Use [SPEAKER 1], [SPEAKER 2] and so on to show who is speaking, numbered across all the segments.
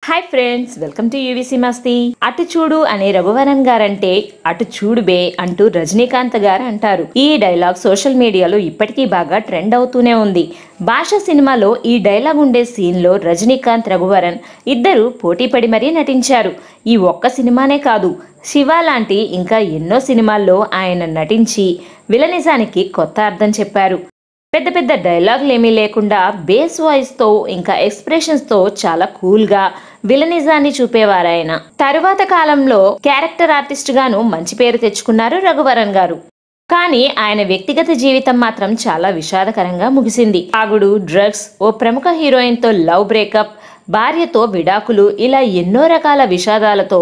[SPEAKER 1] Hi friends, welcome to UVC మస్తీ. అటు చూడు అనే రఘువరన్ గారంటే అటు చూడు బే అంటూ రజనీకాంత్ గారు అంటారు. ఈ డైలాగ్ సోషల్ మీడియాలో ఇప్పటికీ బాగా ట్రెండ్ అవుతూనే ఉంది. భాష సినిమాలో ఈ డైలాగ్ ఉండే సీన్లో రజనీకాంత్, రఘువరన్ ఇద్దరు పోటీపడి మరీ నటించారు. ఈ ఒక్క సినిమానే కాదు, శివ లాంటి ఇంకా ఎన్నో సినిమాల్లో ఆయన నటించి విలనిజానికి కొత్త అర్థం చెప్పారు. పెద్ద పెద్ద డైలాగులు ఏమీ లేకుండా బేస్ వాయిస్తో ఇంకా ఎక్స్ప్రెషన్స్తో చాలా కూల్గా విలనిజాన్ని చూపేవారు ఆయన. తరువాత కాలంలో క్యారెక్టర్ ఆర్టిస్ట్ గాను మంచి పేరు తెచ్చుకున్నారు రఘువరన్ గారు. కానీ ఆయన వ్యక్తిగత జీవితం మాత్రం చాలా విషాదకరంగా ముగిసింది. తాగుడు, డ్రగ్స్, ఓ ప్రముఖ హీరోయిన్తో లవ్ బ్రేకప్, భార్యతో విడాకులు, ఇలా ఎన్నో రకాల విషాదాలతో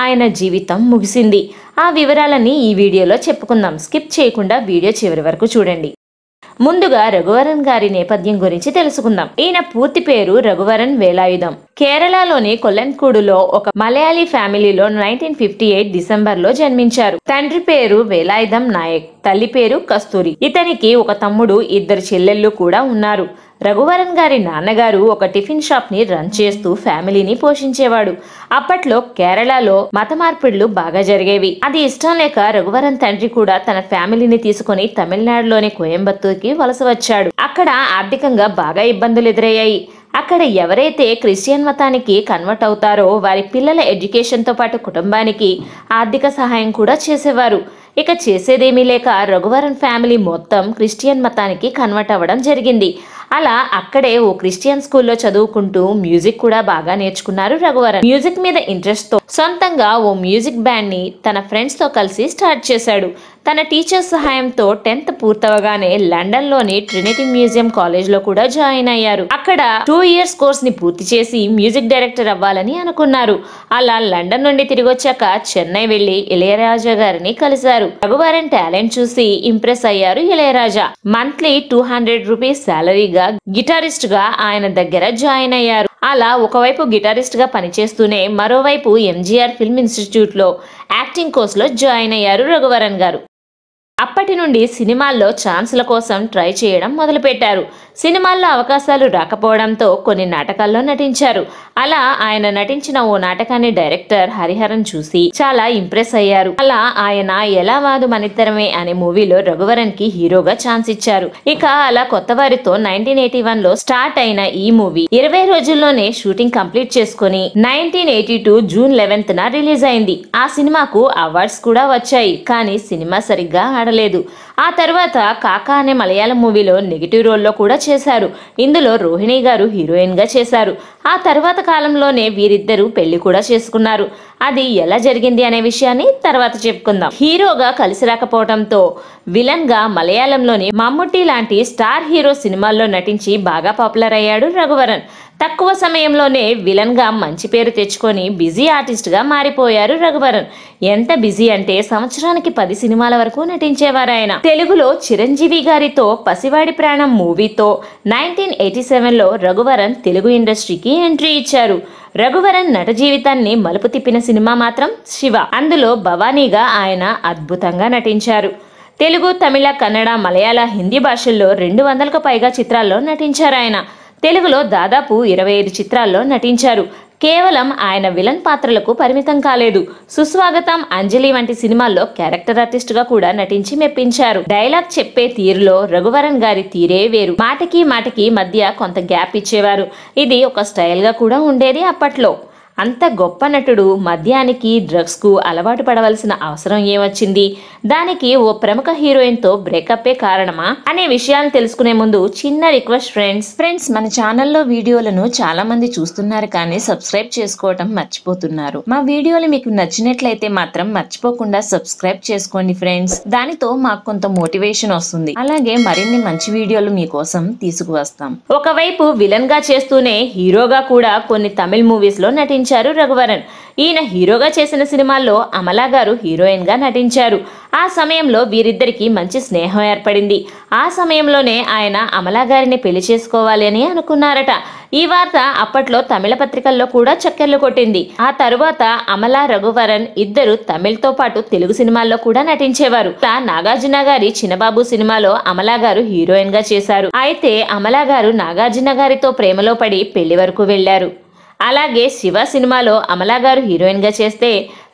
[SPEAKER 1] ఆయన జీవితం ముగిసింది. ఆ వివరాలన్నీ ఈ వీడియోలో చెప్పుకుందాం. స్కిప్ చేయకుండా వీడియో చివరి వరకు చూడండి. ముందుగా రఘువరన్ గారి నేపథ్యం గురించి తెలుసుకుందాం. ఈయన పూర్తి పేరు రఘువరన్ వేలాయుధం. కేరళలోని కొల్లెన్కూడులో ఒక మలయాళీ ఫ్యామిలీలో 1958 డిసెంబర్లో జన్మించారు. తండ్రి పేరు వేలాయుధం నాయక్, తల్లి పేరు కస్తూరి. ఇతనికి ఒక తమ్ముడు, ఇద్దరు చెల్లెళ్ళు కూడా ఉన్నారు. రఘువరన్ గారి నాన్నగారు ఒక టిఫిన్ షాప్ ని రన్ చేస్తూ ఫ్యామిలీని పోషించేవాడు. అప్పట్లో కేరళలో మత మార్పిడులు బాగా జరిగేవి. అది ఇష్టం లేక రఘువరన్ తండ్రి కూడా తన ఫ్యామిలీని తీసుకుని తమిళనాడులోని కోయంబత్తూర్కి వలస వచ్చాడు. అక్కడ ఆర్థికంగా బాగా ఇబ్బందులు ఎదురయ్యాయి. అక్కడ ఎవరైతే క్రిస్టియన్ మతానికి కన్వర్ట్ అవుతారో వారి పిల్లల ఎడ్యుకేషన్తో పాటు కుటుంబానికి ఆర్థిక సహాయం కూడా చేసేవారు. ఇక చేసేదేమీ లేక రఘువరన్ ఫ్యామిలీ మొత్తం క్రిస్టియన్ మతానికి కన్వర్ట్ అవ్వడం జరిగింది. అలా అక్కడే ఓ క్రిస్టియన్ స్కూల్లో చదువుకుంటూ మ్యూజిక్ కూడా బాగా నేర్చుకున్నారు రఘువరన్. మ్యూజిక్ మీద ఇంట్రెస్ట్ తో సొంతంగా ఓ మ్యూజిక్ బ్యాండ్ ని తన ఫ్రెండ్స్ తో కలిసి స్టార్ట్ చేశాడు. తన టీచర్ సహాయంతో 10th పూర్తవగానే లండన్ లోని ట్రినిటీ మ్యూజియం కాలేజ్ లో కూడా జాయిన్ అయ్యారు. అక్కడ 2 years కోర్స్ ని పూర్తి చేసి మ్యూజిక్ డైరెక్టర్ అవ్వాలని అనుకున్నారు. అలా లండన్ నుండి తిరిగి వచ్చాక చెన్నై వెళ్లి ఇళయరాజా గారిని కలిశారు. రఘువరన్ టాలెంట్ చూసి ఇంప్రెస్ అయ్యారు ఇళయరాజా. మంత్లీ 200 రూపీస్ సాలరీగా గిటారిస్ట్ గా ఆయన దగ్గర జాయిన్ అయ్యారు. అలా ఒకవైపు గిటారిస్ట్ గా పనిచేస్తూనే మరోవైపు ఎంజీఆర్ ఫిల్మ్ ఇన్స్టిట్యూట్ లో యాక్టింగ్ కోర్స్ లో జాయిన్ అయ్యారు రఘువరన్ గారు. అప్పటి నుండి సినిమాల్లో ఛాన్సుల కోసం ట్రై చేయడం మొదలుపెట్టారు. సినిమాల్లో అవకాశాలు రాకపోవడంతో కొన్ని నాటకాల్లో నటించారు. అలా ఆయన నటించిన ఓ నాటకాన్ని డైరెక్టర్ హరిహరన్ చూసి చాలా ఇంప్రెస్ అయ్యారు. అలా ఆయన ఎలా వాదు మనిద్దరమే అనే మూవీలో రఘువరన్ కి హీరోగా ఛాన్స్ ఇచ్చారు. ఇక అలా కొత్త వారితో 1981లో స్టార్ట్ అయిన ఈ మూవీ 20 రోజుల్లోనే షూటింగ్ కంప్లీట్ చేసుకుని 1982 జూన్ 11న రిలీజ్ అయింది. ఆ సినిమాకు అవార్డ్స్ కూడా వచ్చాయి. కానీ సినిమా సరిగ్గా ఆడలేదు. ఆ తర్వాత కాకా అనే మలయాళం మూవీలో నెగిటివ్ రోల్లో కూడా చేశారు. ఇందులో రోహిణి గారు హీరోయిన్ గా చేశారు. ఆ తర్వాత కాలంలోనే వీరిద్దరూ పెళ్లి కూడా చేసుకున్నారు. అది ఎలా జరిగింది అనే విషయాన్ని తర్వాత చెప్పుకుందాం. హీరోగా కలిసి రాకపోవడంతో విలన్ గా మలయాళంలోని మమ్ముట్టి లాంటి స్టార్ హీరో సినిమాల్లో నటించి బాగా పాపులర్ అయ్యాడు రఘువరన్. తక్కువ సమయంలోనే విలన్ గా మంచి పేరు తెచ్చుకొని బిజీ ఆర్టిస్ట్ గా మారిపోయారు రఘువరన్. ఎంత బిజీ అంటే సంవత్సరానికి 10 సినిమాల వరకు నటించేవారు ఆయన. తెలుగులో చిరంజీవి గారితో పసివాడి ప్రాణం మూవీతో 1987లో రఘువరన్ తెలుగు ఇండస్ట్రీకి ఎంట్రీ ఇచ్చారు. రఘువరన్ నట జీవితాన్ని మలుపు తిప్పిన సినిమా మాత్రం శివ. అందులో భవానీగా ఆయన అద్భుతంగా నటించారు. తెలుగు, తమిళ, కన్నడ, మలయాళ, హిందీ భాషల్లో 200కు పైగా చిత్రాల్లో నటించారు ఆయన. తెలుగులో దాదాపు 25 చిత్రాల్లో నటించారు. కేవలం ఆయన విలన్ పాత్రలకు పరిమితం కాలేదు. సుస్వాగతం, అంజలి వంటి సినిమాల్లో క్యారెక్టర్ ఆర్టిస్ట్ గా కూడా నటించి మెప్పించారు. డైలాగ్ చెప్పే తీరులో రఘువరన్ గారి తీరే వేరు. మాటకి మాటకి మధ్య కొంత గ్యాప్ ఇచ్చేవారు. ఇది ఒక స్టైల్ గా కూడా ఉండేది అప్పట్లో. అంత గొప్ప నటుడు మద్యానికి, డ్రగ్స్ కు అలవాటు పడవలసిన అవసరం ఏమొచ్చింది? దానికి ఓ ప్రముఖ హీరోయిన్ తో బ్రేకప్పే కారణమా అనే విషయాలు తెలుసుకునే ముందు చిన్న రిక్వెస్ట్ ఫ్రెండ్స్, మన ఛానల్లో వీడియోలను చాలా మంది చూస్తున్నారు కానీ సబ్స్క్రైబ్ చేసుకోవటం మర్చిపోతున్నారు. మా వీడియోలు మీకు నచ్చినట్లయితే మాత్రం మర్చిపోకుండా సబ్స్క్రైబ్ చేసుకోండి ఫ్రెండ్స్. దానితో మాకు కొంత మోటివేషన్ వస్తుంది. అలాగే మరిన్ని మంచి వీడియోలు మీకోసం తీసుకువస్తాం. ఒకవైపు విలన్ గా చేస్తూనే హీరోగా కూడా కొన్ని తమిళ మూవీస్ లో నటించారు రఘువరన్. ఈయన హీరోగా చేసిన సినిమాల్లో అమలా గారు హీరోయిన్ గా నటించారు. ఆ సమయంలో వీరిద్దరికి మంచి స్నేహం ఏర్పడింది. ఆ సమయంలోనే ఆయన అమలా గారిని పెళ్లి చేసుకోవాలి అని అనుకున్నారట. ఈ వార్త అప్పట్లో తమిళ పత్రికల్లో కూడా చక్కర్లు కొట్టింది. ఆ తరువాత అమలా, రఘువరన్ ఇద్దరు తమిళ్తో పాటు తెలుగు సినిమాల్లో కూడా నటించేవారు. నాగార్జున గారి చిన్నబాబు సినిమాలో అమలా గారు హీరోయిన్ గా చేశారు. అయితే అమలా గారు నాగార్జున గారితో ప్రేమలో పడి పెళ్లి వరకు వెళ్లారు. అలాగే శివ సినిమాలో అమలా గారు హీరోయిన్ గా చేస్తే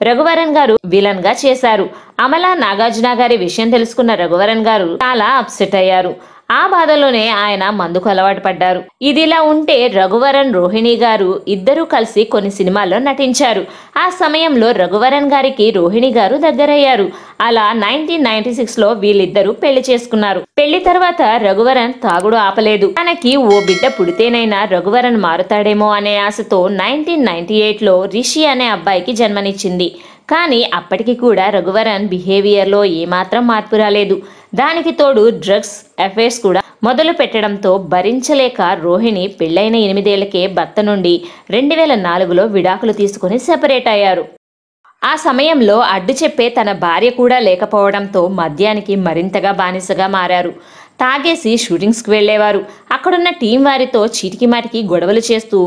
[SPEAKER 1] రఘువరన్ గారు విలన్ గా చేశారు. అమలా నాగార్జున గారి విషయం తెలుసుకున్న రఘువరన్ గారు చాలా అప్సెట్ అయ్యారు. ఆ బాధలోనే ఆయన మందుకు అలవాటు పడ్డారు. ఇదిలా ఉంటే రఘువరన్ రోహిణి గారు ఇద్దరూ కలిసి కొన్ని సినిమాల్లో నటించారు. ఆ సమయంలో రఘువరన్ గారికి రోహిణి గారు దగ్గరయ్యారు. అలా 1996లో వీళ్ళిద్దరూ పెళ్లి చేసుకున్నారు. పెళ్లి తర్వాత రఘువరన్ తాగుడు ఆపలేదు. తనకి ఓ బిడ్డ పుడితేనైనా రఘువరన్ మారుతాడేమో అనే ఆశతో 1998లో రిషి అనే అబ్బాయికి జన్మనిచ్చింది. కానీ అప్పటికి కూడా రఘువరన్ బిహేవియర్లో ఏమాత్రం మార్పు రాలేదు. దానికి తోడు డ్రగ్స్ అఫైర్స్ కూడా మొదలు పెట్టడంతో భరించలేక రోహిణి పెళ్లైన 8 ఏళ్లకే భర్త నుండి 2004లో విడాకులు తీసుకుని సెపరేట్ అయ్యారు. ఆ సమయంలో అడ్డు చెప్పే తన భార్య కూడా లేకపోవడంతో మద్యానికి మరింతగా బానిసగా మారారు. తాగేసి షూటింగ్స్కి వెళ్లేవారు. అక్కడున్న టీం వారితో చీటికిమాటికి గొడవలు చేస్తూ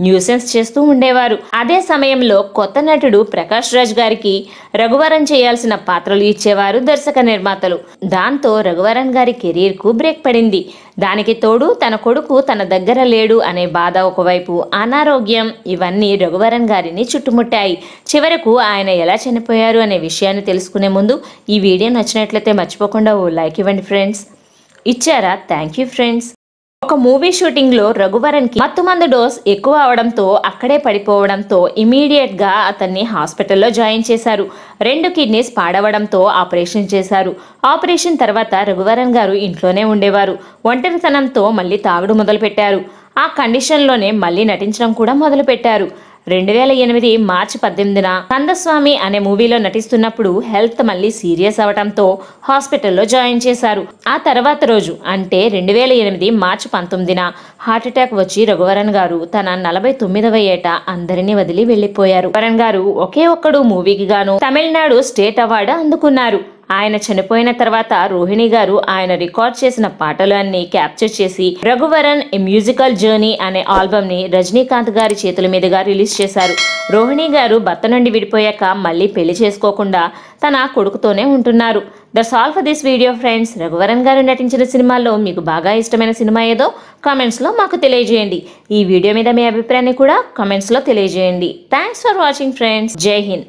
[SPEAKER 1] న్యూసెన్స్ చేస్తూ ఉండేవారు. అదే సమయంలో కొత్త నటుడు ప్రకాష్ రాజ్ గారికి రఘువరన్ చేయాల్సిన పాత్రలు ఇచ్చేవారు దర్శక నిర్మాతలు. దాంతో రఘువరన్ గారి కెరీర్ కు బ్రేక్ పడింది. దానికి తోడు తన కొడుకు తన దగ్గర లేడు అనే బాధ ఒకవైపు, అనారోగ్యం, ఇవన్నీ రఘువరన్ గారిని చుట్టుముట్టాయి. చివరకు ఆయన ఎలా చనిపోయారు అనే విషయాన్ని తెలుసుకునే ముందు ఈ వీడియో నచ్చినట్లయితే మర్చిపోకుండా ఓ లైక్ ఇవ్వండి ఫ్రెండ్స్. ఇచ్చారా? Thank you friends. ఒక మూవీ షూటింగ్ లో రఘువరన్ కి మత్తుమందు డోస్ ఎక్కువ అవడంతో అక్కడే పడిపోవడంతో ఇమీడియట్ గా అతన్ని హాస్పిటల్లో జాయిన్ చేశారు. 2 కిడ్నీస్ పాడవడంతో ఆపరేషన్ చేశారు. ఆపరేషన్ తర్వాత రఘువరన్ గారు ఇంట్లోనే ఉండేవారు. ఒంటరితనంతో మళ్ళీ తాగుడు మొదలుపెట్టారు. ఆ కండిషన్లోనే మళ్ళీ నటించడం కూడా మొదలుపెట్టారు. 2008 మార్చి 18న కందస్వామి అనే మూవీలో నటిస్తున్నప్పుడు హెల్త్ మళ్ళీ సీరియస్ అవడంతో హాస్పిటల్లో జాయిన్ చేశారు. ఆ తర్వాత రోజు అంటే 2008 మార్చి 19న హార్ట్అటాక్ వచ్చి రఘువరన్ గారు తన 49వ ఏట అందరినీ వదిలి వెళ్లిపోయారు. రఘువరన్ గారు ఒకే ఒక్కడు మూవీకి గాను తమిళనాడు స్టేట్ అవార్డు అందుకున్నారు. ఆయన చనిపోయిన తర్వాత రోహిణి గారు ఆయన రికార్డ్ చేసిన పాటలు అన్ని క్యాప్చర్ చేసి రఘువరన్ ఏ మ్యూజికల్ జర్నీ అనే ఆల్బమ్ ని రజనీకాంత్ గారి చేతుల మీదుగా రిలీజ్ చేశారు. రోహిణి గారు భర్త నుండి విడిపోయాక మళ్ళీ పెళ్లి చేసుకోకుండా తన కొడుకుతోనే ఉంటున్నారు. That's all for this video friends. Raghuvaran గారు నటించిన సినిమాల్లో మీకు బాగా ఇష్టమైన సినిమా ఏదో కామెంట్స్ లో మాకు తెలియజేయండి. ఈ వీడియో మీద మీ అభిప్రాయాన్ని కూడా కామెంట్స్ లో తెలియజేయండి. Thanks for watching friends. జై హింద్.